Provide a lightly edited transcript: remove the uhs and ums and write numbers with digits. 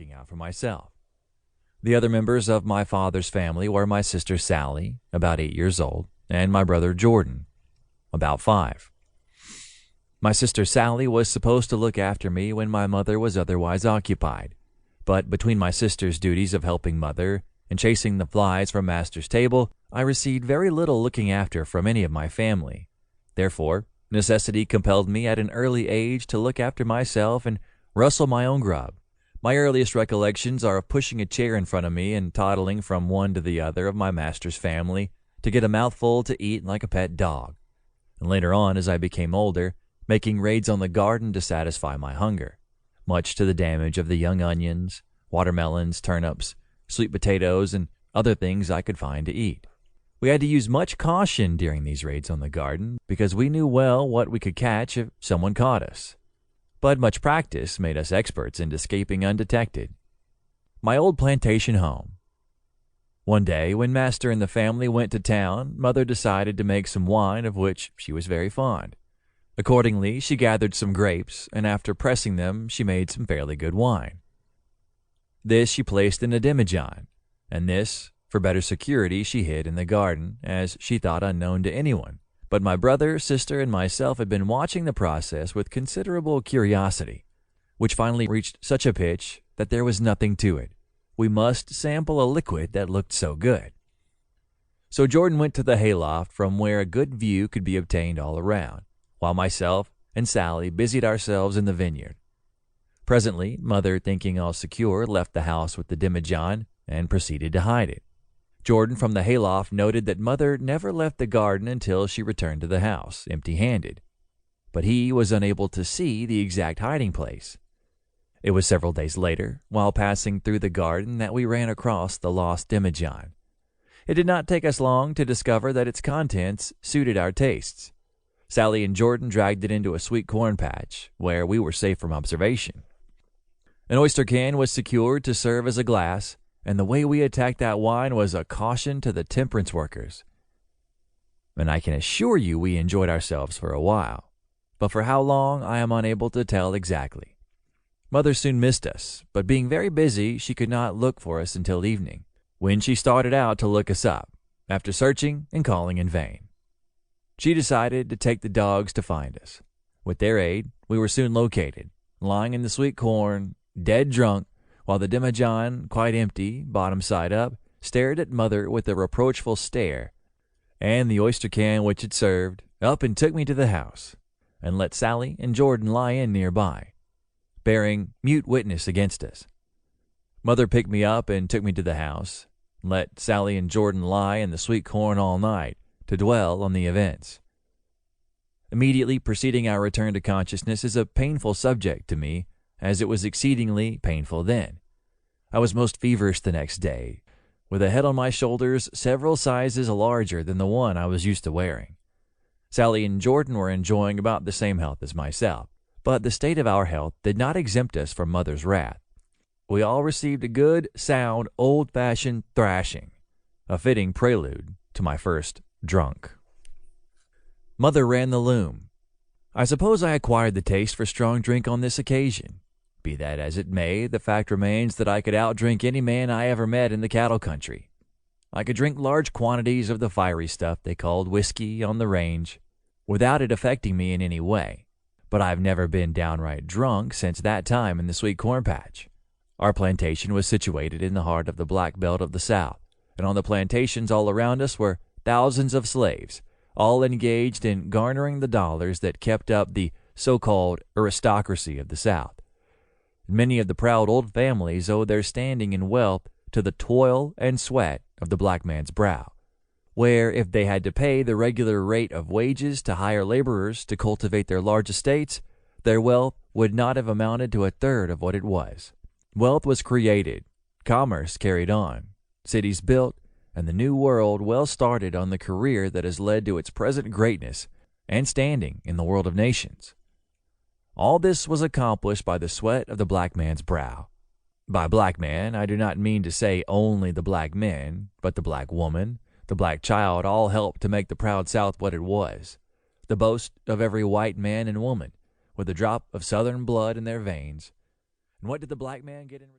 looking out for myself. The other members of my father's family were my sister Sally, about 8 years old, and my brother Jordan, about 5. My sister Sally was supposed to look after me when my mother was otherwise occupied, but between my sister's duties of helping mother and chasing the flies from master's table, I received very little looking after from any of my family. Therefore, necessity compelled me at an early age to look after myself and rustle my own grub. My earliest recollections are of pushing a chair in front of me and toddling from one to the other of my master's family to get a mouthful to eat like a pet dog. And later on, as I became older, making raids on the garden to satisfy my hunger, much to the damage of the young onions, watermelons, turnips, sweet potatoes, and other things I could find to eat. We had to use much caution during these raids on the garden because we knew well what we could catch if someone caught us. But much practice made us experts in escaping undetected. My old plantation home. One day, when Master and the family went to town, Mother decided to make some wine of which she was very fond. Accordingly, she gathered some grapes, and after pressing them, she made some fairly good wine. This she placed in a demijohn, and this, for better security, she hid in the garden, as she thought unknown to anyone. But my brother, sister, and myself had been watching the process with considerable curiosity, which finally reached such a pitch that there was nothing to it. We must sample a liquid that looked so good. So Jordan went to the hayloft from where a good view could be obtained all around, while myself and Sally busied ourselves in the vineyard. Presently, Mother, thinking all secure, left the house with the demijohn and proceeded to hide it. Jordan from the hayloft noted that Mother never left the garden until she returned to the house, empty-handed. But he was unable to see the exact hiding place. It was several days later, while passing through the garden, that we ran across the lost demijohn. It did not take us long to discover that its contents suited our tastes. Sally and Jordan dragged it into a sweet corn patch, where we were safe from observation. An oyster can was secured to serve as a glass, and the way we attacked that wine was a caution to the temperance workers. And I can assure you we enjoyed ourselves for a while, but for how long I am unable to tell exactly. Mother soon missed us, but being very busy, she could not look for us until evening, when she started out to look us up, after searching and calling in vain. She decided to take the dogs to find us. With their aid, we were soon located, lying in the sweet corn, dead drunk, while the demijohn, quite empty, bottom side up, stared at Mother with a reproachful stare, and the oyster can which it served up and took me to the house, and let Sally and Jordan lie in nearby, bearing mute witness against us. Mother picked me up and took me to the house, and let Sally and Jordan lie in the sweet corn all night to dwell on the events. Immediately preceding our return to consciousness is a painful subject to me, as it was exceedingly painful then. I was most feverish the next day, with a head on my shoulders several sizes larger than the one I was used to wearing. Sally and Jordan were enjoying about the same health as myself, but the state of our health did not exempt us from Mother's wrath. We all received a good, sound, old-fashioned thrashing, a fitting prelude to my first drunk. Mother ran the loom. I suppose I acquired the taste for strong drink on this occasion. Be that as it may, the fact remains that I could outdrink any man I ever met in the cattle country. I could drink large quantities of the fiery stuff they called whiskey on the range, without it affecting me in any way. But I've never been downright drunk since that time in the sweet corn patch. Our plantation was situated in the heart of the Black Belt of the South, and on the plantations all around us were thousands of slaves, all engaged in garnering the dollars that kept up the so-called aristocracy of the South. Many of the proud old families owed their standing and wealth to the toil and sweat of the black man's brow, where if they had to pay the regular rate of wages to hire laborers to cultivate their large estates, their wealth would not have amounted to a third of what it was. Wealth was created, commerce carried on, cities built, and the new world well started on the career that has led to its present greatness and standing in the world of nations. All this was accomplished by the sweat of the black man's brow. By black man, I do not mean to say only the black men, but the black woman, the black child, all helped to make the proud South what it was, the boast of every white man and woman, with a drop of Southern blood in their veins. And what did the black man get in return?